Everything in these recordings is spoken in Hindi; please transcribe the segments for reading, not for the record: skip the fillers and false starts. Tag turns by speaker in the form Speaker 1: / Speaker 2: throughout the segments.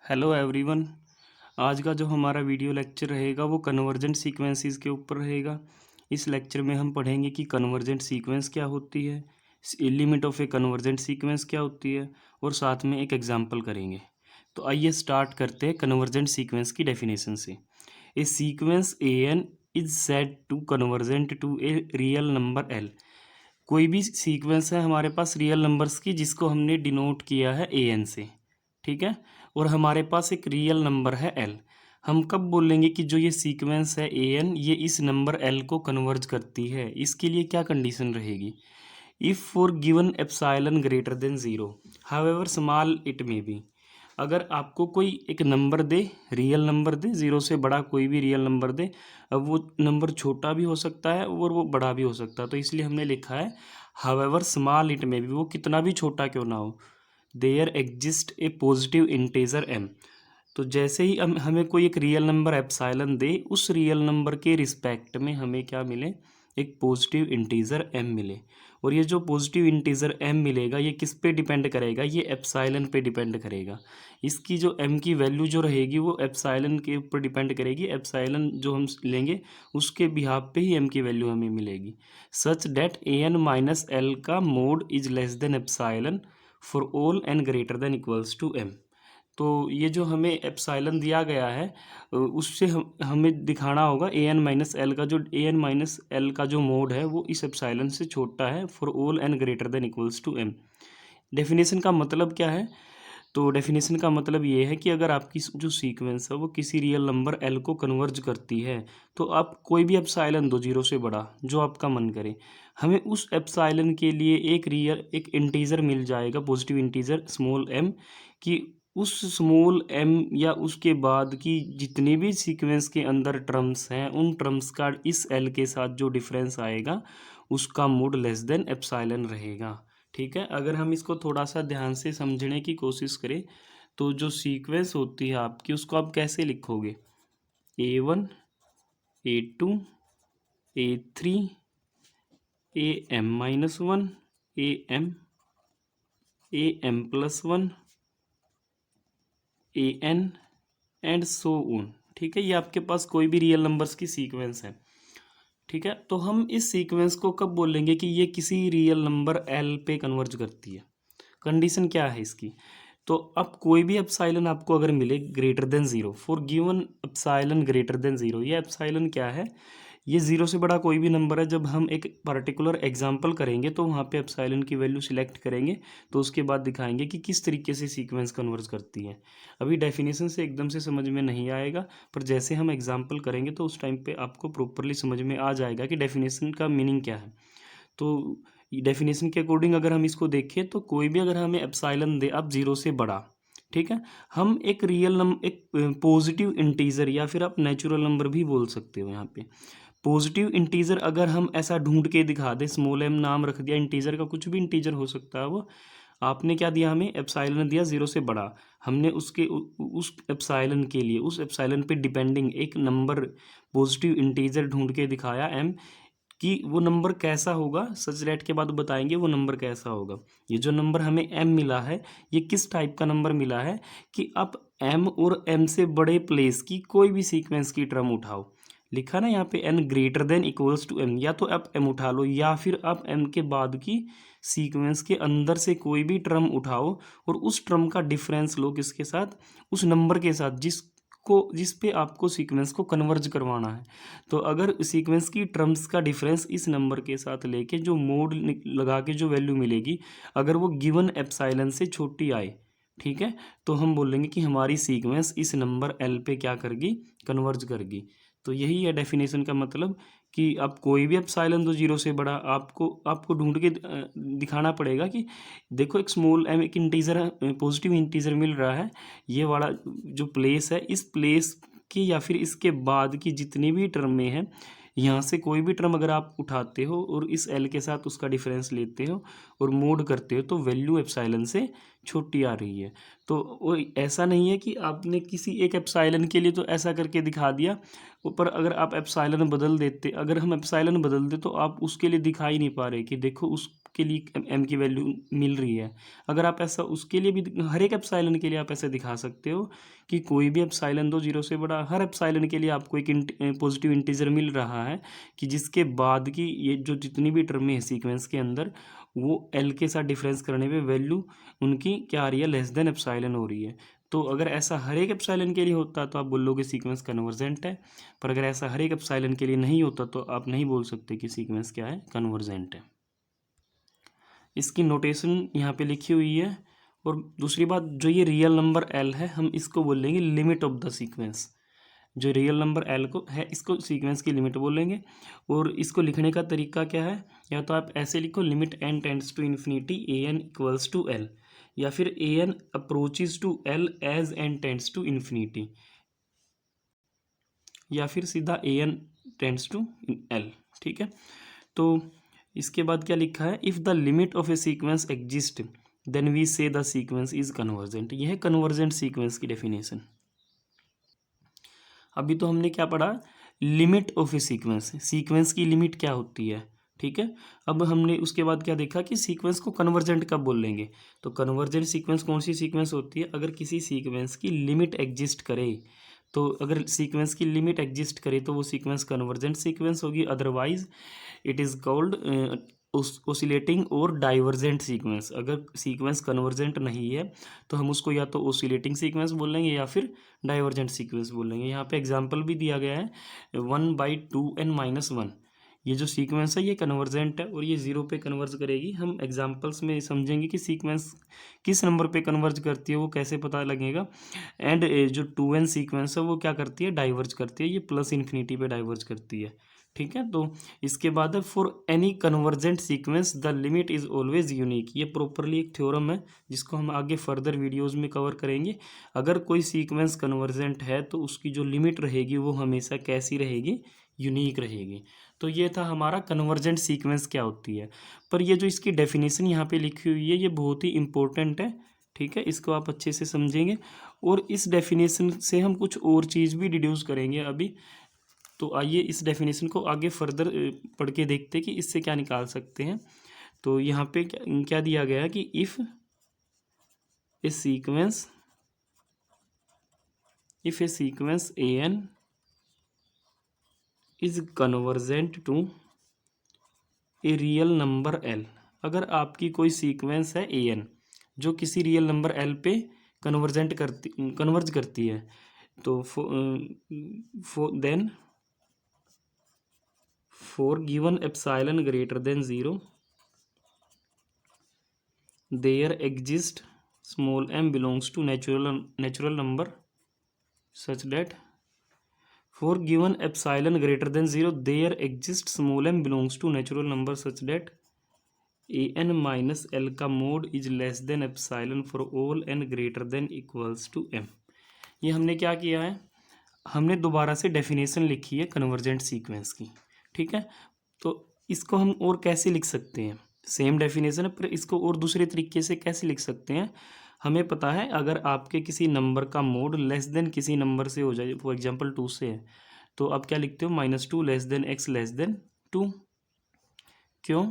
Speaker 1: Hello everyone. आज का जो हमारा वीडियो लेक्चर रहेगा वो कन्वर्जेंट सीक्वेंसेस के ऊपर रहेगा। इस लेक्चर में हम पढ़ेंगे कि कन्वर्जेंट सीक्वेंस क्या होती है, limit of A convergent sequence क्या होती है, और साथ में एक एग्जांपल करेंगे। तो आइए स्टार्ट करते हैं कन्वर्जेंट सीक्वेंस की डेफिनेशन से। A sequence A N is said to convergent to a real number l. कोई भी सीक्वेंस है हमारे पास रियल नंबर्स की जिसको हमने डिनोट किया है ए एन से, ठीक है। और हमारे पास एक रियल नंबर है एल। हम कब बोलेंगे कि जो ये सीक्वेंस है ए एन ये इस नंबर एल को कन्वर्ज करती है? इसके लिए क्या कंडीशन रहेगी? If for given epsilon greater than zero however small it may B. अगर आपको कोई एक नंबर दे, रियल नंबर दे, ज़ीरो से बड़ा कोई भी रियल नंबर दे, अब वो नंबर छोटा भी हो सकता है और वो बड़ा भी हो सकता है, तो इसलिए हमने लिखा है however small it may be, वो कितना भी छोटा क्यों ना हो, there exist a positive integer M. तो जैसे ही हमें कोई एक रियल नंबर एप्साइलन दे, उस रियल नंबर के रिस्पेक्ट में हमें क्या मिले, एक पॉजिटिव इंटीजर एम मिले। और ये जो पॉजिटिव इंटीजर एम मिलेगा ये किस पे डिपेंड करेगा? ये एप्साइलन पे डिपेंड करेगा। इसकी जो एम की वैल्यू जो रहेगी वो एप्साइलन के ऊपर डिपेंड करेगी। एप्साइलन जो हम लेंगे उसके बिहाफ पे ही एम की वैल्यू हमें मिलेगी। Such that A N minus L का mod is less than epsilon for all N greater than equals to M. तो ये जो हमें एप्साइलन दिया गया है उससे हमें दिखाना होगा ए एन माइनस एल का, जो ए एन माइनस एल का जो मोड है वो इस एप्साइलन से छोटा है for all N greater than equals to M. Definition का मतलब क्या है? तो डेफिनेशन का मतलब ये है कि अगर आपकी जो सीक्वेंस है वो किसी रियल नंबर एल को कन्वर्ज करती है तो आप कोई भी एप्साइलन दो, जीरो से बड़ा, जो आपका मन करे, हमें उस एप्साइलन के लिए एक इंटीजर मिल जाएगा, पॉजिटिव इंटीजर स्मॉल एम, कि उस स्मॉल एम या उसके बाद की जितनी भी सीक्वेंस के अंदर टर्म्स हैं उन टर्म्स का इस एल के साथ जो डिफरेंस आएगा उसका मोड लेस देन एप्साइलन रहेगा। ठीक है, अगर हम इसको थोड़ा सा ध्यान से समझने की कोशिश करें तो जो सीक्वेंस होती है आपकी उसको आप कैसे लिखोगे? A1 A2 A3 AM-1 AM+1 AN and so on. ठीक है, ये आपके पास कोई भी रियल नंबर्स की सीक्वेंस है। ठीक है, तो हम इस सीक्वेंस को कब बोलेंगे कि ये किसी रियल नंबर एल पे कन्वर्ज करती है? कंडीशन क्या है इसकी? तो अब कोई भी एप्साइलन आपको अगर मिले greater than zero, for given epsilon greater than zero, ये एप्साइलन क्या है? ये ज़ीरो से बड़ा कोई भी नंबर है। जब हम एक पर्टिकुलर एग्जांपल करेंगे तो वहाँ पे एप्साइलन की वैल्यू सिलेक्ट करेंगे, तो उसके बाद दिखाएंगे कि किस तरीके से सीक्वेंस कन्वर्ज करती है। अभी डेफिनेशन से एकदम से समझ में नहीं आएगा, पर जैसे हम एग्जांपल करेंगे तो उस टाइम पे आपको प्रॉपरली समझ में आ जाएगा कि डेफिनेशन का मीनिंग क्या है। तो डेफिनेशन के अकॉर्डिंग अगर हम इसको देखें तो कोई भी अगर हमें एप्साइलन दे अब ज़ीरो से बड़ा, ठीक है, हम एक एक पॉजिटिव इंटीजर या फिर आप नेचुरल नंबर भी बोल सकते हो, यहाँ पे पॉजिटिव इंटीजर अगर हम ऐसा ढूंढ के दिखा दें, स्मॉल एम नाम रख दिया, इंटीजर का कुछ भी इंटीजर हो सकता है वो, आपने क्या दिया, हमें एप्साइलन दिया ज़ीरो से बड़ा, हमने उस एप्साइलन के लिए उस एप्साइलन पे डिपेंडिंग एक नंबर पॉजिटिव इंटीजर ढूंढ के दिखाया एम, कि वो नंबर कैसा होगा, सच डेट के बाद बताएंगे वो नंबर कैसा होगा। ये जो नंबर हमें एम मिला है ये किस टाइप का नंबर मिला है कि आप एम और एम से बड़े प्लेस की कोई भी सीक्वेंस की टर्म उठाओ, लिखा ना यहाँ पे N greater than equals to M, या तो आप एम उठा लो या फिर आप एम के बाद की सीक्वेंस के अंदर से कोई भी टर्म उठाओ और उस टर्म का डिफरेंस लो किसके साथ, उस नंबर के साथ जिस पे आपको सीक्वेंस को कन्वर्ज करवाना है। तो अगर सीक्वेंस की टर्म्स का डिफरेंस इस नंबर के साथ लेके जो मोड लगा के जो वैल्यू मिलेगी, अगर वो गिवन एप्साइलन से छोटी आए, ठीक है, तो हम बोलेंगे कि हमारी सीक्वेंस इस नंबर एल पे क्या करेगी, कन्वर्ज करेगी। तो यही है डेफिनेशन का मतलब कि आप कोई भी एप्साइलन दो ज़ीरो से बड़ा, आपको ढूंढ के दिखाना पड़ेगा कि देखो एक स्मॉल एम एक इंटीजर है, पॉजिटिव इंटीजर मिल रहा है, ये वाला जो प्लेस है इस प्लेस की या फिर इसके बाद की जितनी भी टर्म में है, यहाँ से कोई भी टर्म अगर आप उठाते हो और इस एल के साथ उसका डिफरेंस लेते हो और मोड करते हो तो वैल्यू एप्साइलन से छोटी आ रही है। तो वो ऐसा नहीं है कि आपने किसी एक एप्साइलन के लिए तो ऐसा करके दिखा दिया, ऊपर अगर आप एप्साइलन बदल देते, अगर हम एप्साइलन बदल दे तो आप उसके लिए दिखा ही नहीं पा रहे कि देखो उस के लिए एम की वैल्यू मिल रही है। अगर आप ऐसा उसके लिए भी हर एक एप्सिलॉन के लिए आप ऐसे दिखा सकते हो कि कोई भी एप्सिलॉन दो 0 से बड़ा, हर एप्सिलॉन के लिए आपको एक पॉजिटिव इंटीजर मिल रहा है कि जिसके बाद की ये जो जितनी भी टर्में हैं सीक्वेंस के अंदर वो एल के साथ डिफरेंस करने पे वैल्यू उनकी क्या आ रही है, लेस देन एप्सिलॉन हो रही है। तो अगर ऐसा हर एक एप्सिलॉन के लिए होता तो आप बोलोगे सीक्वेंस कन्वर्जेंट है, पर अगर ऐसा हर एक एप्सिलॉन के लिए नहीं होता तो आप नहीं बोल सकते कि सीक्वेंस क्या है, कन्वर्जेंट है। इसकी नोटेशन यहाँ पे लिखी हुई है। और दूसरी बात, जो ये रियल नंबर एल है हम इसको बोलेंगे लिमिट ऑफ द सीक्वेंस। जो रियल नंबर एल को है इसको सीक्वेंस की लिमिट बोलेंगे। और इसको लिखने का तरीका क्या है, या तो आप ऐसे लिखो limit n tends to infinity a n equals to l, या फिर a n approaches to l as n tends to infinity, या फिर सीधा a n tends to l. ठीक है, तो इसके बाद क्या लिखा है, if the limit of a sequence exist then we say the sequence is convergent. यह है कन्वर्जेंट सीक्वेंस की डेफिनेशन। अभी तो हमने क्या पढ़ा, limit of a sequence, sequence की लिमिट क्या होती है। ठीक है, अब हमने उसके बाद क्या देखा कि सीक्वेंस को कन्वर्जेंट कब बोलेंगे। तो कन्वर्जेंट सीक्वेंस कौन सी सीक्वेंस होती है, अगर किसी सीक्वेंस की लिमिट एग्जिस्ट करे। तो अगर सीक्वेंस की लिमिट एग्जिस्ट करे तो वो सीक्वेंस कन्वर्जेंट सीक्वेंस होगी, otherwise it is called oscillating और डाइवर्जेंट सीक्वेंस। अगर सीक्वेंस कन्वर्जेंट नहीं है तो हम उसको या तो ओसिलेटिंग सीक्वेंस बोलेंगे या फिर डाइवर्जेंट सीक्वेंस बोलेंगे। यहाँ पे एग्जांपल भी दिया गया है 1/2n-1। ये जो सीक्वेंस है ये कन्वर्जेंट है और ये 0 पे कन्वर्ज करेगी। हम एग्जांपल्स में समझेंगे कि सीक्वेंस किस नंबर पे कन्वर्ज करती है, वो कैसे पता लगेगा। एंड जो 2n सीक्वेंस है वो क्या करती है, डाइवर्ज करती है, ये प्लस इन्फिनिटी पे डाइवर्ज करती है। ठीक है, तो इसके बाद है for any convergent sequence the limit is always unique. ये प्रॉपरली एक थ्योरम है जिसको हम आगे फर्दर वीडियोस में कवर करेंगे। अगर कोई सीक्वेंस कन्वर्जेंट है तो उसकी जो लिमिट रहेगी वो हमेशा कैसी रहेगी, यूनिक रहेगी। तो ये था हमारा कन्वर्जेंट सीक्वेंस क्या होती है। पर ये जो इसकी डेफिनेशन यहाँ पे लिखी हुई है ये बहुत ही इंपॉर्टेंट है। ठीक है, इसको आप अच्छे से समझेंगे और इस डेफिनेशन से हम कुछ और चीज़ भी डिड्यूस करेंगे अभी। तो आइए इस डेफिनेशन को आगे फर्दर पढ़ के देखते हैं कि इससे क्या निकाल सकते हैं। तो यहाँ पे क्या दिया गया है कि if a sequence A N is convergent to a real number L. अगर आपकी कोई सीक्वेंस है ए एन जो किसी रियल नंबर एल पे कन्वर्ज करती है, तो then for given epsilon greater than 0 there exists small m belongs to natural number such that for given epsilon greater than 0 there exists small m belongs to natural number such that a n minus l का mod is less than epsilon for all n greater than equals to m। ये हमने क्या किया है, हमने दोबारा से डेफिनेशन लिखी है कन्वर्जेंट सीक्वेंस की। ठीक है, तो इसको हम और कैसे लिख सकते हैं, सेम डेफिनेशन है पर इसको और दूसरे तरीके से कैसे लिख सकते हैं। हमें पता है अगर आपके किसी नंबर का मोड लेस देन किसी नंबर से हो जाए, फॉर एग्जांपल 2 से है, तो आप क्या लिखते हो, -2 less than x less than 2। क्यों,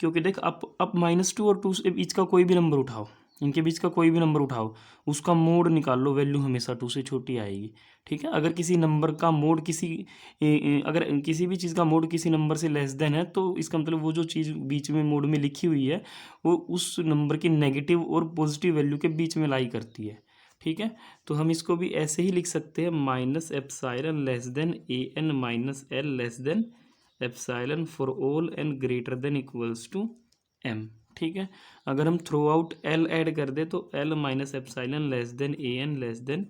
Speaker 1: क्योंकि देख अब -2 और 2 से बीच का कोई भी नंबर उठाओ, इनके बीच का कोई भी नंबर उठाओ, उसका मोड निकाल लो, वैल्यू हमेशा 2 से छोटी आएगी। ठीक है, अगर किसी नंबर का मोड अगर किसी भी चीज़ का मोड किसी नंबर से लेस देन है तो इसका मतलब वो जो चीज़ बीच में मोड में लिखी हुई है वो उस नंबर की नेगेटिव और पॉजिटिव वैल्यू के बीच में लाई करती है। ठीक है, तो हम इसको भी ऐसे ही लिख सकते हैं, minus epsilon less than A N minus L less than epsilon for all N greater than equals to M. ठीक है, अगर हम थ्रू आउट एल ऐड कर दे तो L minus epsilon less than A N less than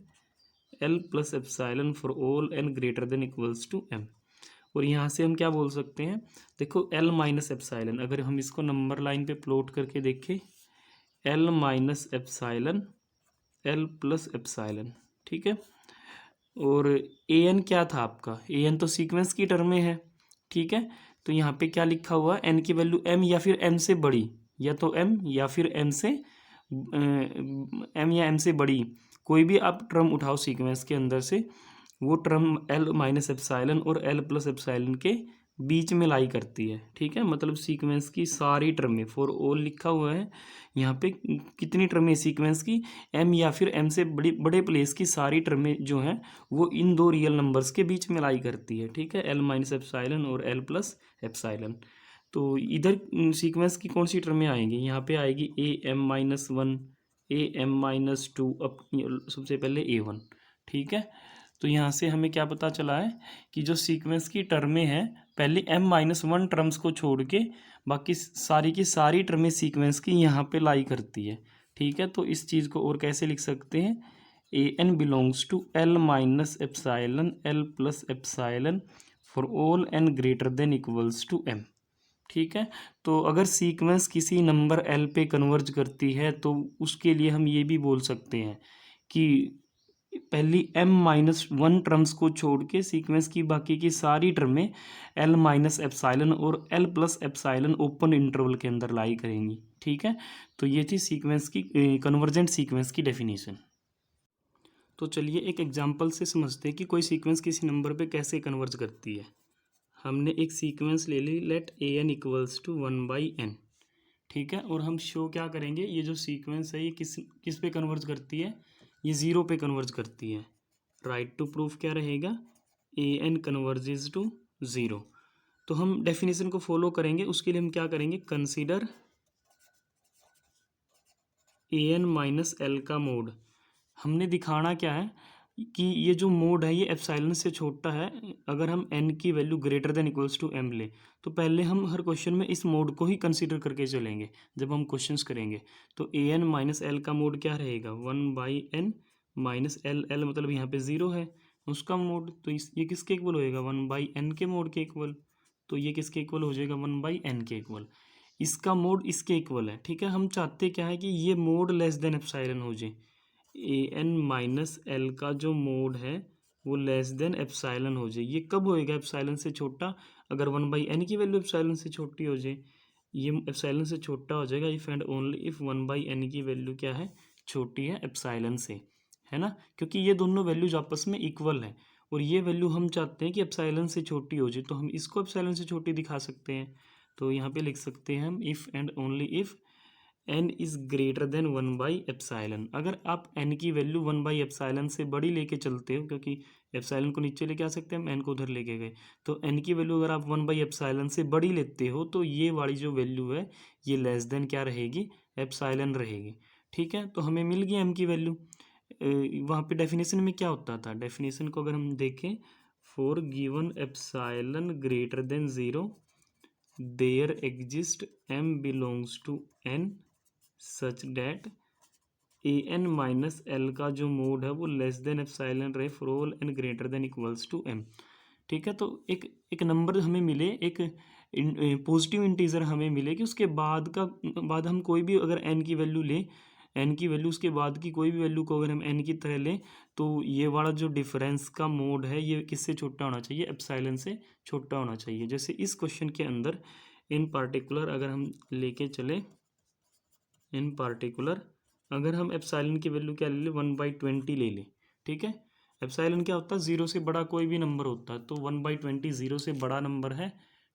Speaker 1: L plus epsilon for all N greater than equals to M. और यहाँ से हम क्या बोल सकते हैं, देखो एल माइनस एप्सिलॉन, अगर हम इसको नंबर लाइन पे प्लॉट करके देखें, L minus epsilon L plus epsilon. ठीक है, और ए एन क्या था आपका, ए एन तो सीक्वेंस की टर्म में है। ठीक है, तो यहाँ पे क्या लिखा हुआ है, एन की वैल्यू एम या फिर एम से बड़ी, या तो एम या फिर एम से एम या एम से बड़ी कोई भी आप टर्म उठाओ सीक्वेंस के अंदर से, वो टर्म एल माइनस एप्सिलॉन और एल प्लस एप्सिलॉन के बीच में लाई करती है, ठीक है। मतलब सीक्वेंस की सारी टर्में, फॉर ऑल लिखा हुआ है यहाँ पे, कितनी टर्में सीक्वेंस की, एम या फिर एम से बड़े प्लेस की सारी टर्में जो हैं वो इन दो रियल नंबर्स के बीच में लाई करती है, ठीक है। एल माइनस एप्साइलन और एल प्लस एप्साइलन। तो इधर सीक्वेंस की कौन सी टर्में आएंगी, यहाँ पे आएगी A M minus one, A M minus two, अब सबसे पहले ए वन, ठीक है। तो यहाँ से हमें क्या पता चला है कि जो सीक्वेंस की टर्में हैं, पहले एम माइनस वन टर्म्स को छोड़ के बाकी सारी की सारी टर्में सीक्वेंस की यहाँ पे लाई करती है, ठीक है। तो इस चीज़ को और कैसे लिख सकते हैं, a n belongs to l minus epsilon l plus epsilon for all N greater than equals to M, ठीक है। तो अगर सीक्वेंस किसी नंबर एल पे कन्वर्ज करती है तो उसके लिए हम ये भी बोल सकते हैं कि पहली एम माइनस वन टर्म्स को छोड़ के सीक्वेंस की बाकी की सारी टर्में एल माइनस एप्साइलन और L plus epsilon open interval के अंदर लाई करेंगी, ठीक है। तो ये थी सीक्वेंस की कन्वर्जेंट सीक्वेंस की डेफिनेशन। तो चलिए एक एग्जांपल से समझते हैं कि कोई सीक्वेंस किसी नंबर पे कैसे कन्वर्ज करती है। हमने एक सीक्वेंस ले ली, let a n equals to one by n, ठीक है। और हम शो क्या करेंगे, ये जो सीक्वेंस है ये किस पे कन्वर्ज करती है, ये ज़ीरो पे कन्वर्ज करती है। राइट टू प्रूफ क्या रहेगा, A N converges to zero. तो हम डेफिनेशन को फॉलो करेंगे, उसके लिए हम क्या करेंगे, consider A N minus L का मोड। हमने दिखाना क्या है कि ये जो मोड है ये एप्साइलन से छोटा है। अगर हम एन की value greater than equals to M ले तो पहले हम हर क्वेश्चन में इस मोड को ही कंसीडर करके चलेंगे जब हम क्वेश्चंस करेंगे। तो ए एन माइनस एल का मोड क्या रहेगा, one by N minus L, L मतलब यहाँ पे ज़ीरो है उसका मोड। तो ये किसके इक्वल होएगा, वन बाई एन के मोड के इक्वल। तो ये किसके इक्वल हो जाएगा, वन बाई एन के इक्वल। इसका मोड इसके इक्वल है, ठीक है। हम चाहते क्या है कि ये मोड लेस देन एप्साइलन हो जाए। ए एन माइनस एल का जो मोड है वो लेस देन एप्साइलन हो जाए। ये कब होएगा, एप्साइलन से छोटा, अगर वन बाई एन की वैल्यू एप्साइलन से छोटी हो जाए। ये एप्साइलन से छोटा हो जाएगा if and only if one by N की वैल्यू क्या है, छोटी है एप्साइलन से, है ना। क्योंकि ये दोनों वैल्यूज आपस में इक्वल है और ये वैल्यू हम चाहते हैं कि एप्साइलन से छोटी हो जाए, तो हम इसको एप्साइलन से छोटी दिखा सकते हैं। तो यहाँ पे लिख सकते हैं हम if and only if N is greater than one by epsilon. अगर आप एन की वैल्यू वन बाई एप्साइलन से बड़ी लेके चलते हो, क्योंकि एप्साइलन को नीचे लेके आ सकते हैं हम, एन को उधर लेके गए, तो एन की वैल्यू अगर आप वन बाई एप्साइलन से बड़ी लेते हो तो ये वाली जो वैल्यू है ये लेस देन क्या रहेगी, एप्साइलन रहेगी, ठीक है। तो हमें मिल गई एम की वैल्यू। वहाँ पे डेफिनेशन में क्या होता था, डेफिनेशन को अगर हम देखें, for given epsilon greater than zero there exist M belongs to N such that A N minus L का जो मोड है वो लेस देन एप्साइलन रहे for all N greater than equals to M, ठीक है। तो एक नंबर हमें मिले, एक पॉजिटिव इंटीजर हमें मिले कि उसके बाद हम कोई भी अगर एन की वैल्यू लें, एन की वैल्यू उसके बाद की कोई भी वैल्यू को अगर हम एन की तरह लें तो ये वाला जो डिफरेंस का मोड है ये किससे छोटा होना चाहिए, एप्साइलन से छोटा होना चाहिए। जैसे इस क्वेश्चन के अंदर इन पार्टिकुलर अगर हम लेके चले, इन पार्टिकुलर अगर हम एप्साइलन की वैल्यू क्या ले लें, वन बाई ट्वेंटी ले लें, ठीक है। एप्साइलन क्या होता है, ज़ीरो से बड़ा कोई भी नंबर होता है, तो वन बाई ट्वेंटी ज़ीरो से बड़ा नंबर है,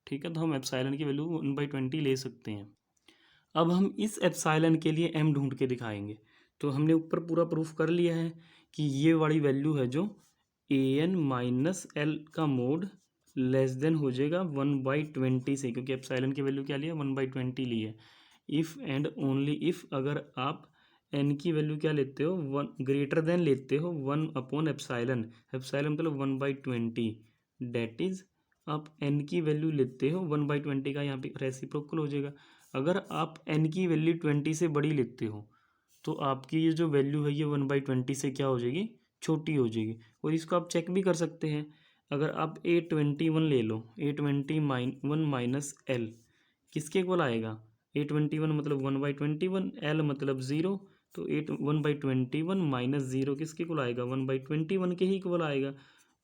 Speaker 1: ठीक है। तो हम एप्साइलन की वैल्यू वन बाई ट्वेंटी ले सकते हैं। अब हम इस एप्साइलन के लिए एम ढूंढ के दिखाएंगे। तो हमने ऊपर पूरा प्रूफ कर लिया है कि ये वाली वैल्यू है जो ए एन माइनस एल का मोड लेस देन हो जाएगा वन बाई ट्वेंटी से, क्योंकि एप्साइलन की वैल्यू क्या ली है, वन बाई ट्वेंटी ली है। इफ़ एंड ओनली इफ़ अगर आप एन की वैल्यू क्या लेते हो, वन ग्रेटर देन लेते हो वन अपॉन एप्साइलन, एप्साइलन मतलब one by twenty, that is आप एन की वैल्यू लेते हो वन बाई ट्वेंटी का यहाँ पे रेसिप्रोकल हो जाएगा। अगर आप एन की वैल्यू ट्वेंटी से बड़ी लेते हो तो आपकी ये जो वैल्यू है ये वन बाई ट्वेंटी से क्या हो जाएगी, छोटी हो जाएगी। और इसको आप चेक भी कर सकते हैं, अगर आप ए ट्वेंटी वन ले लो, ए ट्वेंटी वन माइनस एल किसके इक्वल आएगा, ए ट्वेंटी वन मतलब one by twenty one, L मतलब ज़ीरो, तो one by twenty one minus zero किसके इक्वल आएगा, वन बाई ट्वेंटी वन के ही इक्वल आएगा।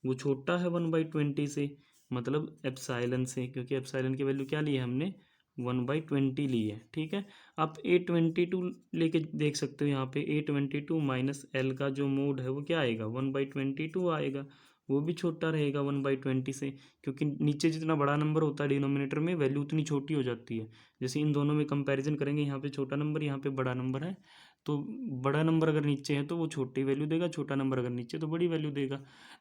Speaker 1: वो छोटा है वन बाई ट्वेंटी से, मतलब एप्साइलन से, क्योंकि एप्साइलन की वैल्यू क्या ली है हमने, वन बाई ट्वेंटी ली है, ठीक है। आप ए ट्वेंटी टू लेके देख सकते हो, यहाँ पे ए ट्वेंटी टू माइनस एल का जो मोड है वो क्या आएगा, वन बाई ट्वेंटी टू आएगा। वो भी छोटा रहेगा 1/20 से, क्योंकि नीचे जितना बड़ा नंबर होता है डिनोमिनेटर में वैल्यू उतनी छोटी हो जाती है। जैसे इन दोनों में कंपैरिजन करेंगे, यहाँ पे छोटा नंबर, यहाँ पे बड़ा नंबर है, तो बड़ा नंबर अगर नीचे है तो वो छोटी वैल्यू देगा, छोटा नंबर अगर नीचे तो बड़ी वैल्यू देगा।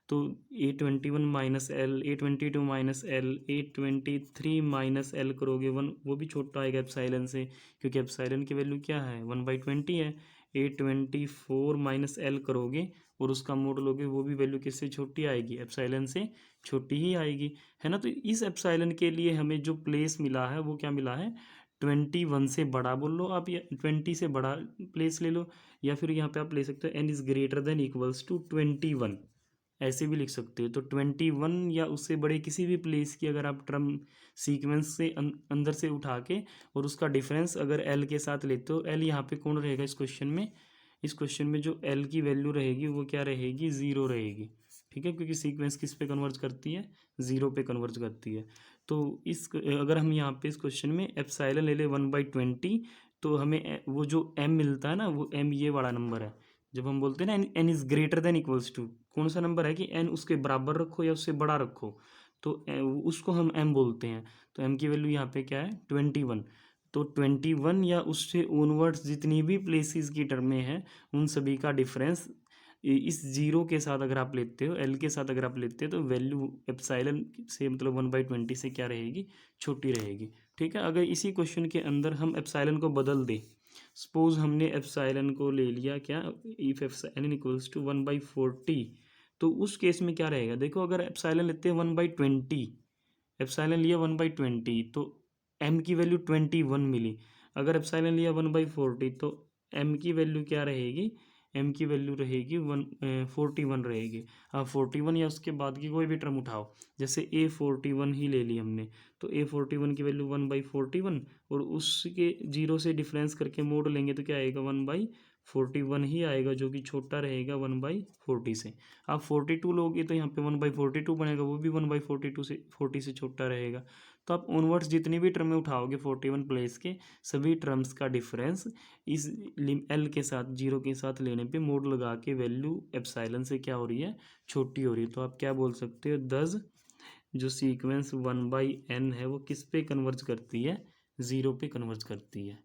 Speaker 1: तो A21 minus L, A22 minus L, A23 minus L करोगे 1, वो भी छोटा आएगा एप्साइलन से, क्योंकि एप्साइलन की वैल्यू क्या है 1/20 है। A24 माइनस एल करोगे और उसका मोड लोगे, वो भी वैल्यू किससे छोटी आएगी, एप्साइलन से छोटी ही आएगी, है ना। तो इस एप्साइलन के लिए हमें जो प्लेस मिला है वो क्या मिला है, 21 से बड़ा बोल लो आप, या 20 से बड़ा प्लेस ले लो, या फिर यहाँ पे आप ले सकते हो n is greater than equals to 21, ऐसे भी लिख सकते हो। तो 21 या उससे बड़े किसी भी प्लेस की अगर आप टर्म सीक्वेंस से अंदर से उठा के और उसका डिफरेंस अगर एल के साथ लेते हो, एल यहाँ पे कौन रहेगा इस क्वेश्चन में, इस क्वेश्चन में जो एल की वैल्यू रहेगी वो क्या रहेगी, ज़ीरो रहेगी, ठीक है, क्योंकि सीक्वेंस किस पे कन्वर्ज करती है, ज़ीरो पे कन्वर्ज करती है। तो इस अगर हम यहाँ पे इस क्वेश्चन में एप्साइलन ले ले 1/20, तो हमें वो जो m मिलता है ना, वो m ये वाला नंबर है। जब हम बोलते हैं ना n is greater than equals to, कौन सा नंबर है कि n उसके बराबर रखो या उससे बड़ा रखो, तो उसको हम m बोलते हैं। तो m की वैल्यू यहाँ पे क्या है 21, तो 21 या उससे ओनवर्ड्स जितनी भी प्लेसेस की टर्में हैं उन सभी का डिफरेंस इस जीरो के साथ अगर आप लेते हो, एल के साथ अगर आप लेते हो, तो वैल्यू एप्साइलन से मतलब 1/20 से क्या रहेगी, छोटी रहेगी, ठीक है। अगर इसी क्वेश्चन के अंदर हम एप्साइलन को बदल दें, सपोज हमने एप्साइलन को ले लिया क्या, इफ एप्साइलन इक्वल्स टू 1/40, तो उस केस में क्या रहेगा, देखो अगर एप्साइलन लेते हैं 1/20, एप्साइलन लिया 1/20, तो m की वैल्यू 21 मिली। अगर एप्साइलन लिया 1/40, तो m की वैल्यू क्या रहेगी, m की वैल्यू रहेगी 41 रहेगी। अब 41 या उसके बाद की कोई भी टर्म उठाओ, जैसे A41 ही ले ली हमने, तो A41 की वैल्यू 1/41, और उसके जीरो से डिफरेंस करके मोड लेंगे तो क्या आएगा 1/41 ही आएगा, जो कि छोटा रहेगा 1/40 से। आप 42 लोगे तो यहाँ पे 1/42 बनेगा, वो भी 1/42 से 40 से छोटा रहेगा। तो आप ऑनवर्ड्स जितनी भी टर्में उठाओगे 41 प्लेस के, सभी टर्म्स का डिफरेंस इस एल के साथ, जीरो के साथ लेने पे मोड लगा के वैल्यू एप्साइलन से क्या हो रही है, छोटी हो रही है। तो आप क्या बोल सकते हो, 10 जो सीक्वेंस 1/n है वो किस पे कन्वर्ज करती है, ज़ीरो पे कन्वर्ज करती है।